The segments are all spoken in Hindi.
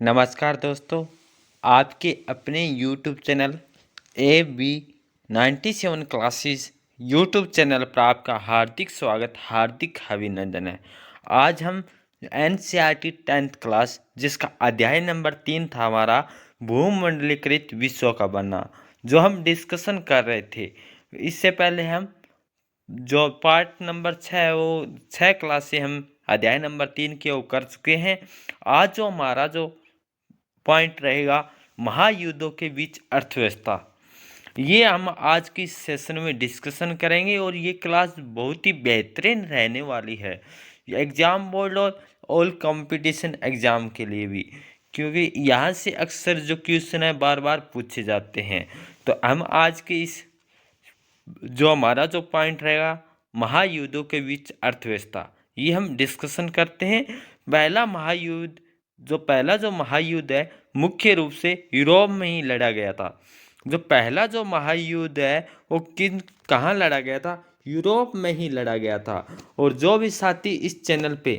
नमस्कार दोस्तों। आपके अपने YouTube channel AB 97 classes YouTube channel पर आपका हार्दिक स्वागत, हार्दिक अभिनंदन है। आज हम NCERT 10th क्लास जिसका अध्याय नंबर 3 था हमारा भूमंडलीकृत विश्व का बनना, जो हम डिस्कशन कर रहे थे। इससे पहले हम जो पार्ट नंबर 6 है वो 6 क्लास से हम अध्याय नंबर 3 के वो कर चुके हैं। आज जो हमारा जो पॉइंट रहेगा महायुद्धों के बीच अर्थव्यवस्था, ये हम आज की सेशन में डिस्कशन करेंगे और ये क्लास बहुत ही बेहतरीन रहने वाली है एग्जाम बोर्ड और ऑल कंपटीशन एग्जाम के लिए भी, क्योंकि यहाँ से अक्सर जो क्वेश्चन है बार बार पूछे जाते हैं। तो हम आज के इस जो हमारा जो पॉइंट रहेगा महायुद्धों के बीच अर्थव्यवस्था, ये हम डिस्कशन करते हैं। पहला जो महायुद्ध है मुख्य रूप से यूरोप में ही लड़ा गया था। जो पहला जो महायुद्ध है वो कहाँ लड़ा गया था? यूरोप में ही लड़ा गया था। और जो भी साथी इस चैनल पे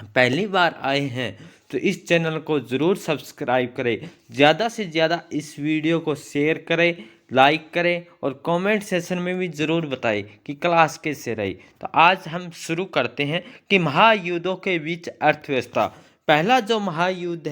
पहली बार आए हैं तो इस चैनल को ज़रूर सब्सक्राइब करें, ज़्यादा से ज़्यादा इस वीडियो को शेयर करें, लाइक करें और कमेंट सेशन में भी ज़रूर बताएं कि क्लास कैसे रही। तो आज हम शुरू करते हैं कि महायुद्धों के बीच अर्थव्यवस्था। पहला जो महायुद्ध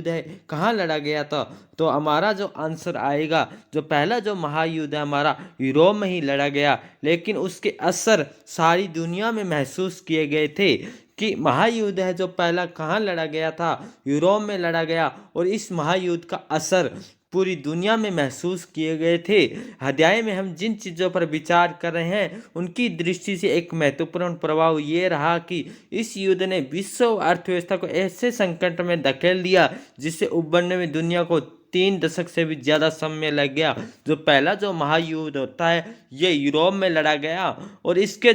है कहाँ लड़ा गया था? तो हमारा जो आंसर आएगा, जो पहला जो महायुद्ध है हमारा यूरोप में ही लड़ा गया, लेकिन उसके असर सारी दुनिया में महसूस किए गए थे। कि महायुद्ध है जो पहला कहाँ लड़ा गया था? यूरोप में लड़ा गया, और इस महायुद्ध का असर पूरी दुनिया में महसूस किए गए थे। अध्याय में हम जिन चीज़ों पर विचार कर रहे हैं उनकी दृष्टि से एक महत्वपूर्ण प्रभाव ये रहा कि इस युद्ध ने विश्व अर्थव्यवस्था को ऐसे संकट में धकेल दिया जिससे उबरने में दुनिया को 3 दशक से भी ज़्यादा समय लग गया। जो पहला जो महायुद्ध होता है ये यूरोप में लड़ा गया, और इसके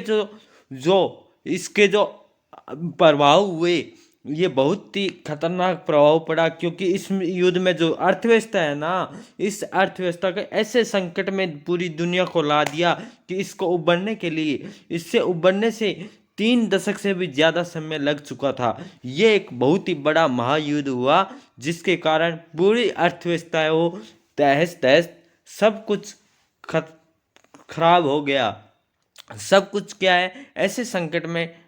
जो प्रभाव हुए ये बहुत ही खतरनाक प्रभाव पड़ा, क्योंकि इस युद्ध में जो अर्थव्यवस्था है ना, इस अर्थव्यवस्था के ऐसे संकट में पूरी दुनिया को ला दिया कि इससे उबरने से 3 दशक से भी ज़्यादा समय लग चुका था। ये एक बहुत ही बड़ा महायुद्ध हुआ जिसके कारण पूरी अर्थव्यवस्था है वो तहस तहस, सब कुछ खराब हो गया। सब कुछ क्या है ऐसे संकट में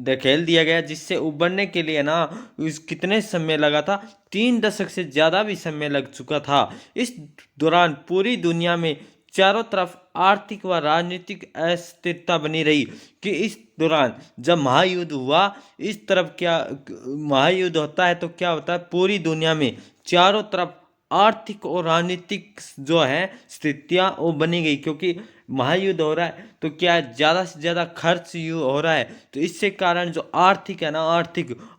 धकेल दिया गया जिससे उबरने के लिए ना कितने समय लगा था? 3 दशक से ज़्यादा भी समय लग चुका था। इस दौरान पूरी दुनिया में चारों तरफ आर्थिक व राजनीतिक अस्थिरता बनी रही। कि इस दौरान जब महायुद्ध हुआ, इस तरफ क्या महायुद्ध होता है तो क्या होता है, पूरी दुनिया में चारों तरफ आर्थिक और राजनीतिक जो है स्थितियाँ वो बनी गई, क्योंकि महायुद्ध हो रहा है तो क्या ज़्यादा से ज़्यादा खर्च हो रहा है, तो इससे कारण जो आर्थिक है ना,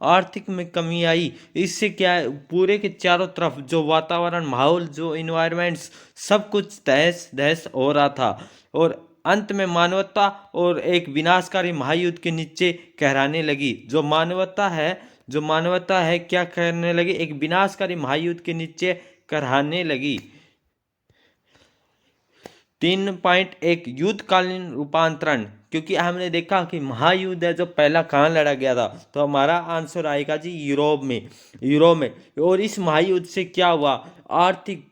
आर्थिक में कमी आई। इससे क्या है पूरे के चारों तरफ जो वातावरण, माहौल, जो इन्वायरमेंट्स, सब कुछ तहस नहस हो रहा था। और अंत में मानवता और एक विनाशकारी महायुद्ध के नीचे कहराने लगी। जो मानवता है क्या करने लगी? एक विनाशकारी महायुद्ध के नीचे करहाने लगी। 3.1 युद्धकालीन रूपांतरण, क्योंकि हमने देखा कि महायुद्ध है जो पहला कहाँ लड़ा गया था, तो हमारा आंसर आएगा जी यूरोप में। और इस महायुद्ध से क्या हुआ?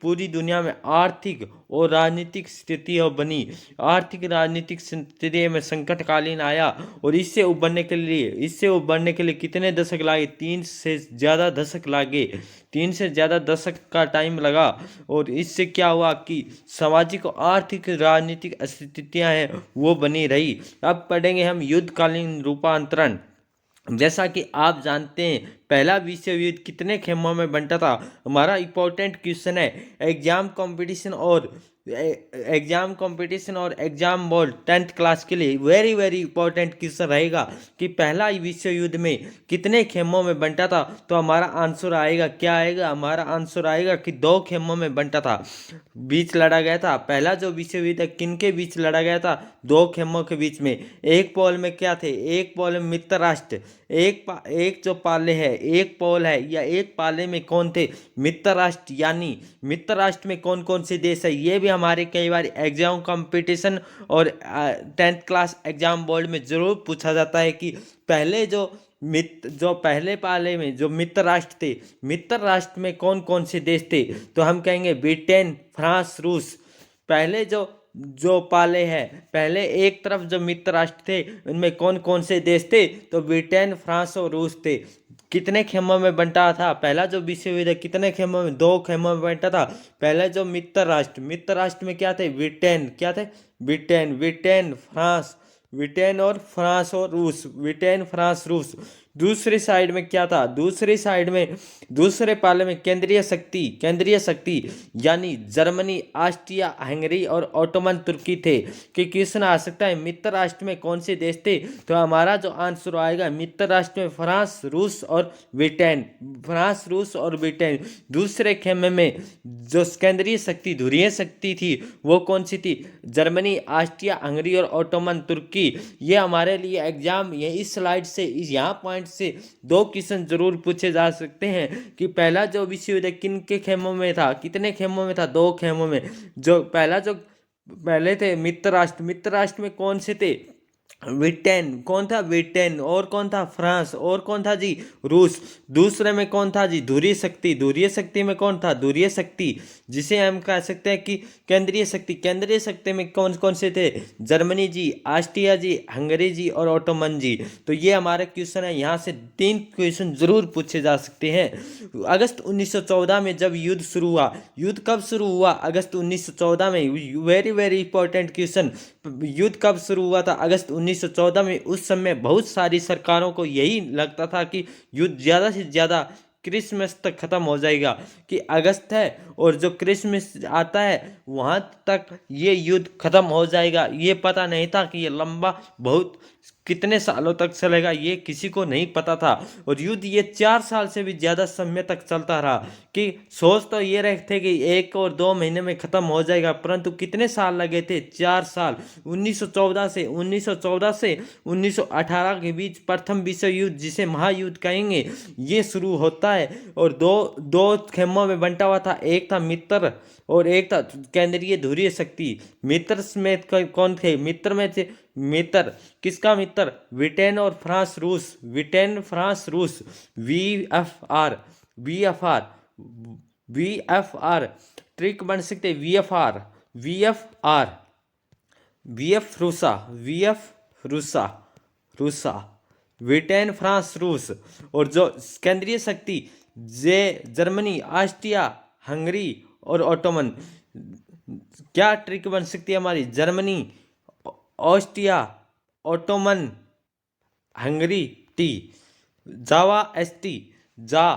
पूरी दुनिया में आर्थिक और राजनीतिक स्थिति बनी। आर्थिक राजनीतिक स्थिति में संकटकालीन आया, और इससे उबरने के लिए कितने दशक लागे? 3 से ज़्यादा दशक का टाइम लगा। और इससे क्या हुआ कि सामाजिक और आर्थिक राजनीतिक स्थितियाँ हैं वो बनी रही। अब पढ़ेंगे हम युद्धकालीन रूपांतरण। जैसा कि आप जानते हैं पहला विश्व युद्ध कितने खेमों में बंटा था? हमारा इंपॉर्टेंट क्वेश्चन है एग्जाम कंपटीशन और एग्जाम बोर्ड 10th क्लास के लिए वेरी वेरी इंपॉर्टेंट क्वेश्चन रहेगा कि पहला विश्व युद्ध में कितने खेमों में बंटा था। तो हमारा आंसर आएगा, क्या आएगा? हमारा आंसर आएगा कि 2 खेमों में बंटा था, बीच लड़ा गया था। पहला जो विश्व युद्ध है किन के बीच लड़ा गया था? 2 खेमों के बीच में। एक पोल में क्या थे? एक पोल में मित्र राष्ट्र, एक जो पाले है, एक पोल है या एक पाले में कौन थे? मित्र राष्ट्र। यानी मित्र राष्ट्र में कौन कौन से देश है, ये भी हमारे कई बार एग्जाम कंपटीशन और 10th क्लास एग्जाम बोर्ड में जरूर पूछा जाता है कि पहले जो मित्र जो पहले पाले में जो मित्र राष्ट्र थे, मित्र राष्ट्र में कौन कौन से देश थे, तो हम कहेंगे ब्रिटेन, फ्रांस, रूस। पहले जो जो पाले हैं, पहले एक तरफ जो मित्र राष्ट्र थे उनमें कौन कौन से देश थे, तो ब्रिटेन, फ्रांस और रूस थे। कितने खेमों में बंटा था पहला जो विश्व युद्ध, कितने खेमों में, 2 खेमों में बंटा था। पहला जो मित्र राष्ट्र में क्या थे, ब्रिटेन, क्या थे, ब्रिटेन, ब्रिटेन, फ्रांस, ब्रिटेन और फ्रांस और रूस, ब्रिटेन, फ्रांस, रूस। दूसरी साइड में क्या था, दूसरी साइड में दूसरे पाले में केंद्रीय शक्ति यानी जर्मनी, ऑस्ट्रिया, हंगरी और ओटोमन तुर्की थे। कि क्वेश्चन आ सकता है मित्र राष्ट्र में कौन से देश थे, तो हमारा जो आंसर आएगा मित्र राष्ट्र में फ्रांस, रूस और ब्रिटेन, फ्रांस, रूस और ब्रिटेन। दूसरे खेमे में जो केंद्रीय शक्ति, ध्रुवीय शक्ति थी, वो कौन सी थी, जर्मनी, ऑस्ट्रिया, हंगरी और ओटोमन तुर्की। ये हमारे लिए एग्जाम, ये इस स्लाइड से, इस यहाँ पॉइंट से 2 क्वेश्चन जरूर पूछे जा सकते हैं कि पहला जो विश्व युद्ध किन के खेमों में था, कितने खेमों में था, 2 खेमों में। जो पहले थे मित्र राष्ट्र में कौन से थे, ब्रिटेन, कौन था, ब्रिटेन, और कौन था, फ्रांस, और कौन था जी, रूस। दूसरे में कौन था जी, ध्रुवीय शक्ति में कौन था, ध्रुवीय शक्ति, जिसे हम कह सकते हैं कि केंद्रीय शक्ति में कौन कौन से थे, जर्मनी जी, ऑस्ट्रिया जी, हंगरी जी और ओटोमन जी। तो ये हमारे क्वेश्चन है, यहाँ से 3 क्वेश्चन जरूर पूछे जा सकते हैं। अगस्त 1914 में जब युद्ध शुरू हुआ, युद्ध कब शुरू हुआ, अगस्त 1914 में, वेरी वेरी इंपॉर्टेंट क्वेश्चन। युद्ध कब शुरू हुआ था, अगस्त 1914 में। उस समय बहुत सारी सरकारों को यही लगता था कि युद्ध ज़्यादा से ज़्यादा क्रिसमस तक ख़त्म हो जाएगा, कि अगस्त है और जो क्रिसमस आता है वहाँ तक ये युद्ध ख़त्म हो जाएगा। ये पता नहीं था कि ये लंबा बहुत कितने सालों तक चलेगा, ये किसी को नहीं पता था। और युद्ध ये 4 साल से भी ज़्यादा समय तक चलता रहा। कि सोच तो ये रहे थे कि 1 और 2 महीने में ख़त्म हो जाएगा, परंतु कितने साल लगे थे, 4 साल। 1914 से 1918 के बीच प्रथम विश्व युद्ध, जिसे महायुद्ध कहेंगे, ये शुरू होता है। और दो खेमों में बंटा हुआ था, एक था मित्र और एक था केंद्रीय ध्रुवीय शक्ति। मित्र में कौन थे, मित्र में थे, मित्र किसका मित्र, ब्रिटेन और फ्रांस, रूस, ब्रिटेन, फ्रांस, रूस। VFR, VFR, VFR ट्रिक बन सकते, VFR, VFR, VF रूसा, VF रूसा, ब्रिटेन, फ्रांस, रूस। और जो केंद्रीय शक्ति, जर्मनी, ऑस्ट्रिया, हंगरी और ओटोमन। क्या ट्रिक बन सकती है हमारी, Germany, Austria, Ottoman, Hungary, T, जावा, ST, जा,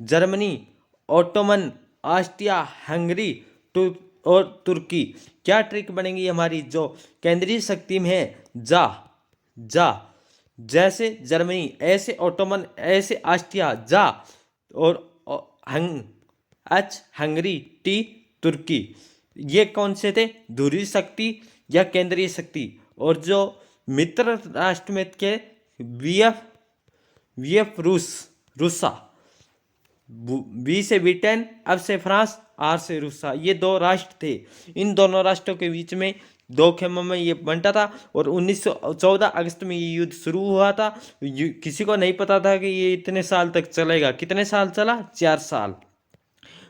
जर्मनी, ओटोमन, ऑस्ट्रिया, हंगरी और तुर्की। क्या ट्रिक बनेगी हमारी, जो केंद्रीय शक्ति में है, जा, जैसे जर्मनी, ऐसे ओटोमन, ऐसे ऑस्ट्रिया, जा, और हंगरी, टी, तुर्की। ये कौन से थे, ध्रुवीय शक्ति या केंद्रीय शक्ति। और जो मित्र राष्ट्र में के VF रूसा, B से ब्रिटेन, F से फ्रांस, R से रूसा। ये 2 राष्ट्र थे। इन दोनों राष्ट्रों के बीच में 2 खेमों में ये बंटा था। और 1914 अगस्त में ये युद्ध शुरू हुआ था। किसी को नहीं पता था कि ये इतने साल तक चलेगा। कितने साल चला, 4 साल।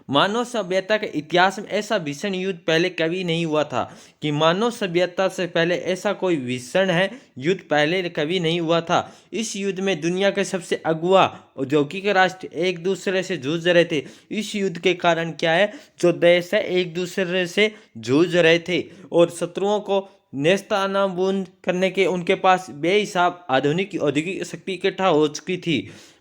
मानव सभ्यता के इतिहास में ऐसा भीषण युद्ध पहले कभी नहीं हुआ था। कि मानव सभ्यता से पहले ऐसा कोई भीषण है युद्ध पहले कभी नहीं हुआ था। इस युद्ध में दुनिया के सबसे अगुआ औद्योगिक राष्ट्र एक दूसरे से जूझ रहे थे। इस युद्ध के कारण क्या है, जो देश है एक दूसरे से जूझ रहे थे और शत्रुओं को नेस्तनाबूद करने के उनके पास बेहिसाब आधुनिक औद्योगिक शक्ति इकट्ठा हो चुकी थी।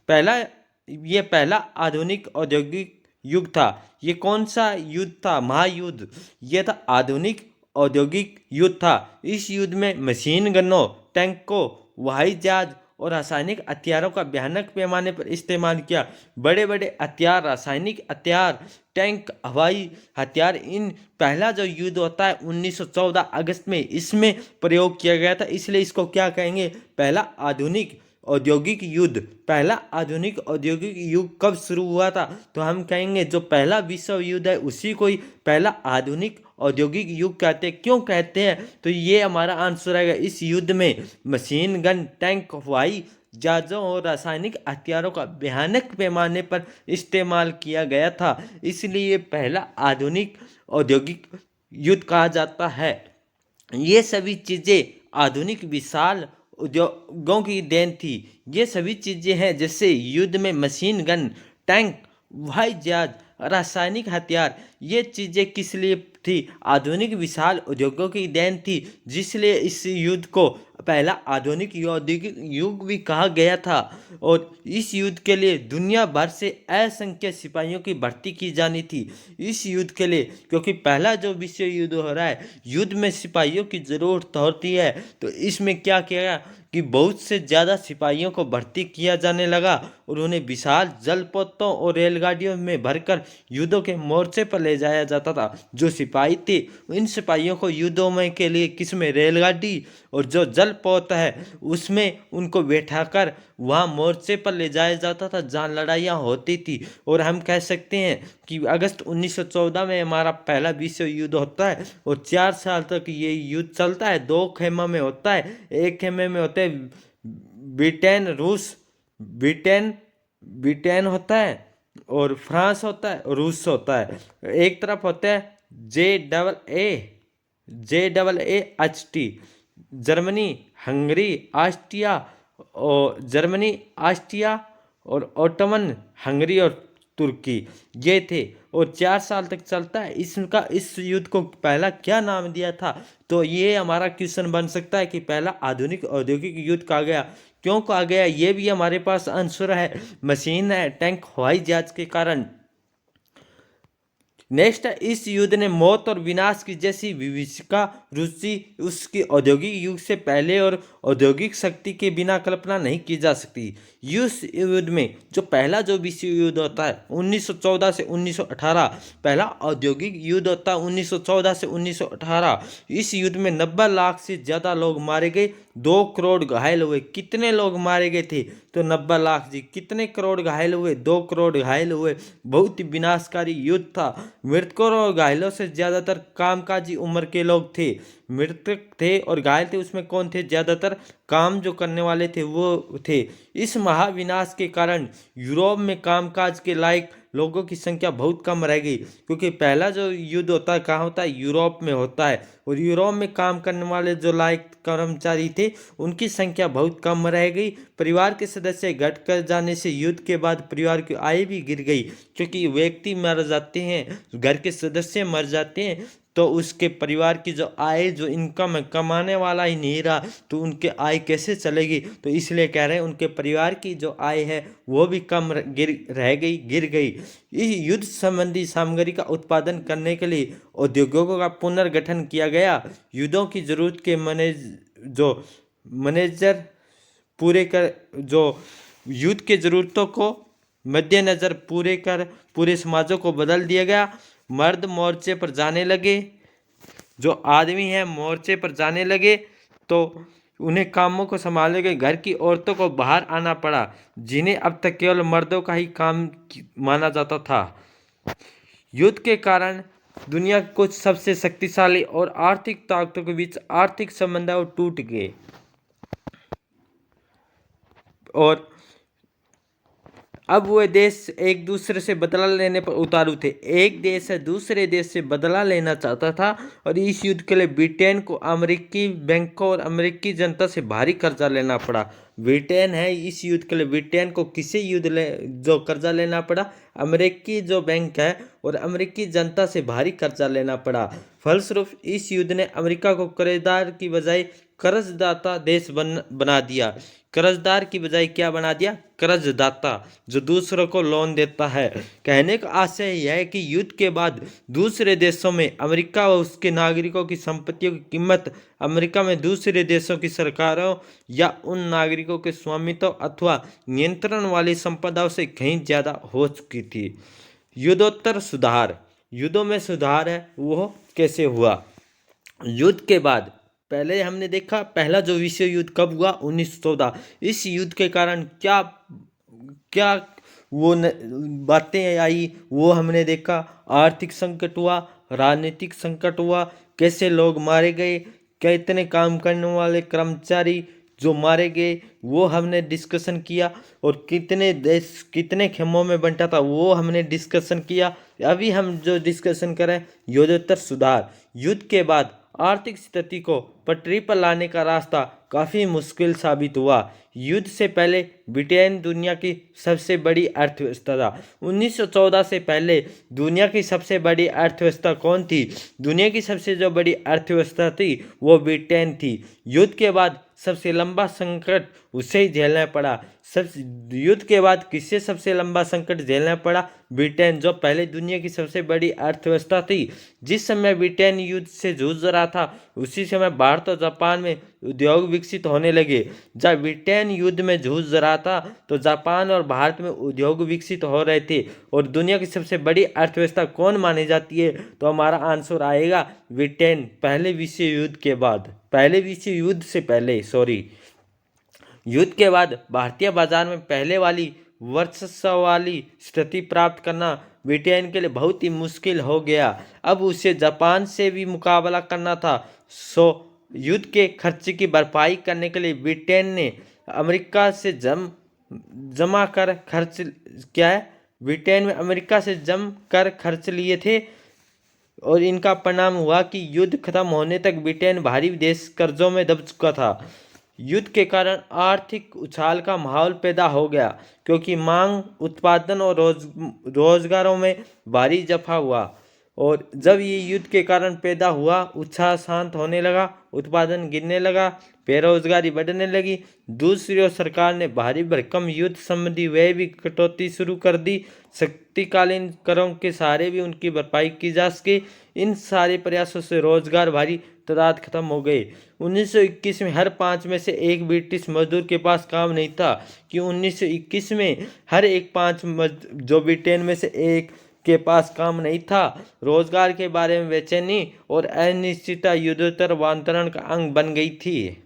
पहला आधुनिक औद्योगिक युग था। ये कौन सा युद्ध था, महायुद्ध। ये था आधुनिक औद्योगिक युद्ध था। इस युद्ध में मशीन गनों, टैंकों, हवाई जहाज और रासायनिक हथियारों का भयानक पैमाने पर इस्तेमाल किया। बड़े बड़े हथियार, रासायनिक हथियार, टैंक, हवाई हथियार, इन पहला जो युद्ध होता है 1914 अगस्त में, इसमें प्रयोग किया गया था। इसलिए इसको क्या कहेंगे, पहला आधुनिक औद्योगिक युद्ध, पहला आधुनिक औद्योगिक युग कब शुरू हुआ था? तो हम कहेंगे जो पहला विश्व युद्ध है उसी को ही पहला आधुनिक औद्योगिक युग कहते हैं। क्यों कहते हैं? तो ये हमारा आंसर आएगा। इस युद्ध में मशीन गन, टैंक, हवाई जहाज़ों और रासायनिक हथियारों का भयानक पैमाने पर इस्तेमाल किया गया था, इसलिए पहला आधुनिक औद्योगिक युद्ध कहा जाता है। ये सभी चीज़ें आधुनिक विशाल उद्योगों की देन थी। ये सभी चीज़ें हैं जैसे युद्ध में मशीन गन, टैंक, हवाई जहाज, रासायनिक हथियार, ये चीज़ें किस लिए थी? आधुनिक विशाल उद्योगों की देन थी, जिसलिए इस युद्ध को पहला आधुनिक औद्योगिक युग भी कहा गया था। और इस युद्ध के लिए दुनिया भर से असंख्य सिपाहियों की भर्ती की जानी थी इस युद्ध के लिए, क्योंकि पहला जो विश्व युद्ध हो रहा है, युद्ध में सिपाहियों की ज़रूरत होती है। तो इसमें क्या किया गया कि बहुत से ज़्यादा सिपाहियों को भर्ती किया जाने लगा और उन्हें विशाल जलपोतों और रेलगाड़ियों में भरकर युद्धों के मोर्चे पर ले जाया जाता था। जो सिपाही थे, इन सिपाहियों को युद्धों में के लिए किसमें, रेलगाड़ी और जो जलपोत है उसमें उनको बैठाकर वहाँ मोर्चे पर ले जाया जाता था जहाँ लड़ाइयाँ होती थी। और हम कह सकते हैं कि अगस्त 1914 में हमारा पहला विश्व युद्ध होता है और 4 साल तक ये युद्ध चलता है। 2 खेमा में होता है। एक खेमे में होते हैं ब्रिटेन, रूस, ब्रिटेन ब्रिटेन होता है और फ्रांस होता है और रूस होता है। एक तरफ होता है JAAHT, जर्मनी, हंगरी, ऑस्ट्रिया और जर्मनी, ऑस्ट्रिया और ओटोमन हंगरी और तुर्की, ये थे। और 4 साल तक चलता है। इसका इस युद्ध को पहला क्या नाम दिया था? तो ये हमारा क्वेश्चन बन सकता है कि पहला आधुनिक औद्योगिक युद्ध कहा गया। क्यों कहा गया, ये भी हमारे पास आंसर है। मशीन है, टैंक, हवाई जहाज के कारण। नेक्स्ट है, इस युद्ध ने मौत और विनाश की जैसी विभीषिका रुचि उसकी औद्योगिक युग से पहले और औद्योगिक शक्ति के बिना कल्पना नहीं की जा सकती। इस युद्ध में जो पहला जो विश्व युद्ध होता है 1914 से 1918, पहला औद्योगिक युद्ध होता है 1914 से 1918। इस युद्ध में 90 लाख से ज़्यादा लोग मारे गए, 2 करोड़ घायल हुए। कितने लोग मारे गए थे? तो 90 लाख जी। कितने करोड़ घायल हुए? 2 करोड़ घायल हुए। बहुत ही विनाशकारी युद्ध था। मृतकों और घायलों से ज़्यादातर कामकाजी उम्र के लोग थे। मृतक थे और घायल थे, उसमें कौन थे? ज़्यादातर काम जो करने वाले थे वो थे। इस महाविनाश के कारण यूरोप में कामकाज के लायक लोगों की संख्या बहुत कम रह गई, क्योंकि पहला जो युद्ध होता है कहाँ होता है? यूरोप में होता है। और यूरोप में काम करने वाले जो लायक कर्मचारी थे उनकी संख्या बहुत कम रह गई। परिवार के सदस्य घट कर जाने से युद्ध के बाद परिवार की आय भी गिर गई, क्योंकि व्यक्ति मर जाते हैं, घर के सदस्य मर जाते हैं, तो उसके परिवार की जो आय, जो इनकम है, कमाने वाला ही नहीं रहा, तो उनके आय कैसे चलेगी? तो इसलिए कह रहे हैं उनके परिवार की जो आय है वो भी कम गिर गई। इस युद्ध संबंधी सामग्री का उत्पादन करने के लिए उद्योगों का पुनर्गठन किया गया। युद्धों की जरूरत के मैनेजर पूरे कर जो युद्ध के ज़रूरतों को मद्देनज़र पूरे समाजों को बदल दिया गया। मर्द मोर्चे पर जाने लगे, जो आदमी हैं मोर्चे पर जाने लगे, तो उन्हें कामों को संभालने के घर की औरतों को बाहर आना पड़ा, जिन्हें अब तक केवल मर्दों का ही काम माना जाता था। युद्ध के कारण दुनिया के कुछ सबसे शक्तिशाली और आर्थिक ताकतों के बीच आर्थिक संबंध टूट गए और अब वह देश एक दूसरे से बदला लेने पर उतारू थे। एक देश है दूसरे देश से बदला लेना चाहता था और इस युद्ध के लिए ब्रिटेन को अमेरिकी बैंकों और अमेरिकी जनता से भारी कर्जा लेना पड़ा। ब्रिटेन है, इस युद्ध के लिए ब्रिटेन को किसे जो कर्जा लेना पड़ा? अमेरिकी जो बैंक है और अमेरिकी जनता से भारी कर्जा लेना पड़ा। फलस्वरूप इस युद्ध ने अमेरिका को कर्जदार की बजाय कर्जदाता देश बना दिया। कर्जदार की बजाय क्या बना दिया? कर्जदाता, जो दूसरों को लोन देता है। कहने का आशय यह है कि युद्ध के बाद दूसरे देशों में अमेरिका व उसके नागरिकों की संपत्तियों की कीमत अमेरिका में दूसरे देशों की सरकारों या उन नागरिकों के स्वामित्व अथवा नियंत्रण वाली संपदाओं से कहीं ज़्यादा हो चुकी थी। युद्धोत्तर सुधार, युद्धों में सुधार है वो कैसे हुआ? युद्ध के बाद पहले हमने देखा पहला जो विश्व युद्ध कब हुआ, 1914। इस युद्ध के कारण क्या क्या बातें आई वो हमने देखा। आर्थिक संकट हुआ, राजनीतिक संकट हुआ, कैसे लोग मारे गए, कितने काम करने वाले कर्मचारी जो मारे गए वो हमने डिस्कशन किया, और कितने देश कितने खेमों में बंटा था वो हमने डिस्कशन किया। अभी हम जो डिस्कशन करें युद्धोत्तर सुधार। युद्ध के बाद आर्थिक स्थिति को पटरी पर लाने का रास्ता काफ़ी मुश्किल साबित हुआ। युद्ध से पहले ब्रिटेन दुनिया की सबसे बड़ी अर्थव्यवस्था था। 1914 से पहले दुनिया की सबसे बड़ी अर्थव्यवस्था कौन थी? दुनिया की सबसे जो बड़ी अर्थव्यवस्था थी वो ब्रिटेन थी। युद्ध के बाद सबसे लंबा संकट उसे ही झेलना पड़ा। सब युद्ध के बाद किससे सबसे लंबा संकट झेलना पड़ा? ब्रिटेन, जो पहले दुनिया की सबसे बड़ी अर्थव्यवस्था थी। जिस समय ब्रिटेन युद्ध से जूझ रहा था उसी समय भारत और जापान में उद्योग विकसित होने लगे। जब ब्रिटेन युद्ध में जूझ रहा था तो जापान और भारत में उद्योग विकसित हो रहे थे। और दुनिया की सबसे बड़ी अर्थव्यवस्था कौन मानी जाती है? तो हमारा आंसर आएगा ब्रिटेन, पहले विश्व युद्ध के बाद, पहले विश्व युद्ध से पहले, सॉरी। युद्ध के बाद भारतीय बाजार में पहले वाली वर्चस्व वाली स्थिति प्राप्त करना ब्रिटेन के लिए बहुत ही मुश्किल हो गया। अब उसे जापान से भी मुकाबला करना था। सो युद्ध के खर्चे की भरपाई करने के लिए ब्रिटेन ने अमेरिका से जमा कर खर्च क्या है, ब्रिटेन में अमेरिका से जम कर खर्च लिए थे, और इनका परिणाम हुआ कि युद्ध खत्म होने तक ब्रिटेन भारी विदेश कर्जों में दब चुका था। युद्ध के कारण आर्थिक उछाल का माहौल पैदा हो गया, क्योंकि मांग, उत्पादन और रोजगारों में भारी इजाफा हुआ। और जब ये युद्ध के कारण पैदा हुआ, उत्साह शांत होने लगा, उत्पादन गिरने लगा, बेरोजगारी बढ़ने लगी। दूसरी ओर सरकार ने भारी भरकम युद्ध संबंधी व्यय भी कटौती शुरू कर दी। शक्तिकालीन करों के सहारे भी उनकी भरपाई की जा सके। इन सारे प्रयासों से रोजगार भारी तादाद खत्म हो गए। 1921 में हर 5 में से एक ब्रिटिश मजदूर के पास काम नहीं था। कि 1921 में हर एक 5 जो ब्रिटेन में से एक के पास काम नहीं था। रोजगार के बारे में बेचैनी और अनिश्चितता युद्धोत्तर वातावरण का अंग बन गई थी।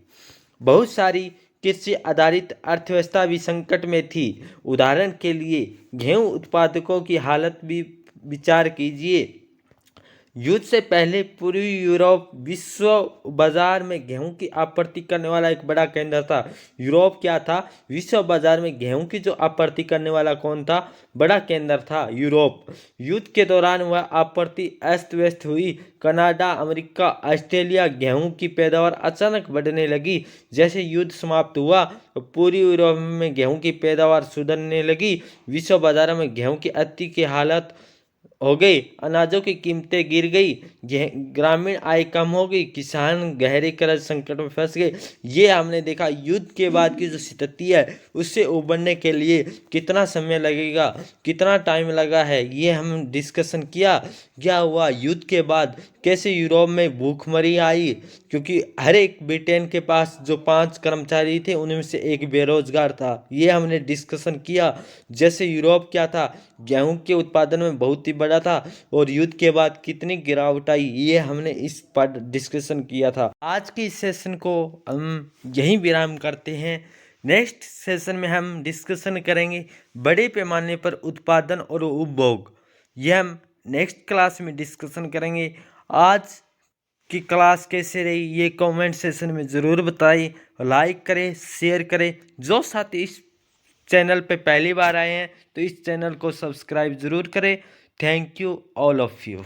बहुत सारी कृषि आधारित अर्थव्यवस्था भी संकट में थी। उदाहरण के लिए गेहूं उत्पादकों की हालत भी विचार कीजिए। युद्ध से पहले पूर्वी यूरोप विश्व बाजार में गेहूं की आपूर्ति करने वाला एक बड़ा केंद्र था। यूरोप क्या था? विश्व बाजार में गेहूं की जो आपूर्ति करने वाला कौन था? बड़ा केंद्र था यूरोप। युद्ध के दौरान वह आपूर्ति अस्त व्यस्त हुई। कनाडा, अमेरिका, ऑस्ट्रेलिया गेहूं की पैदावार अचानक बढ़ने लगी। जैसे युद्ध समाप्त हुआ तो पूरी यूरोप में गेहूं की पैदावार सुधरने लगी। विश्व बाजारों में गेहूं की अति की हालत हो गई, अनाजों की कीमतें गिर गई, ग्रामीण आय कम हो गई, किसान गहरे कर्ज संकट में फंस गए। ये हमने देखा। युद्ध के बाद की जो स्थिति है उससे उबरने के लिए कितना समय लगेगा, कितना टाइम लगा है, ये हम डिस्कशन किया। क्या हुआ युद्ध के बाद, कैसे यूरोप में भूखमरी आई, क्योंकि हर एक ब्रिटेन के पास जो 5 कर्मचारी थे उनमें से एक बेरोजगार था। ये हमने डिस्कशन किया। जैसे यूरोप क्या था, गेहूं के उत्पादन में बहुत ही बड़ा था, और युद्ध के बाद कितनी गिरावट आई ये हमने इस पर डिस्कशन किया था। आज के इस सेशन को हम यहीं विराम करते हैं। नेक्स्ट सेशन में हम डिस्कशन करेंगे बड़े पैमाने पर उत्पादन और उपभोग। ये हम नेक्स्ट क्लास में डिस्कशन करेंगे। आज की क्लास कैसे रही ये कमेंट सेशन में ज़रूर बताइए। लाइक करें, शेयर करें। जो साथी इस चैनल पे पहली बार आए हैं तो इस चैनल को सब्सक्राइब ज़रूर करें। Thank you all of you.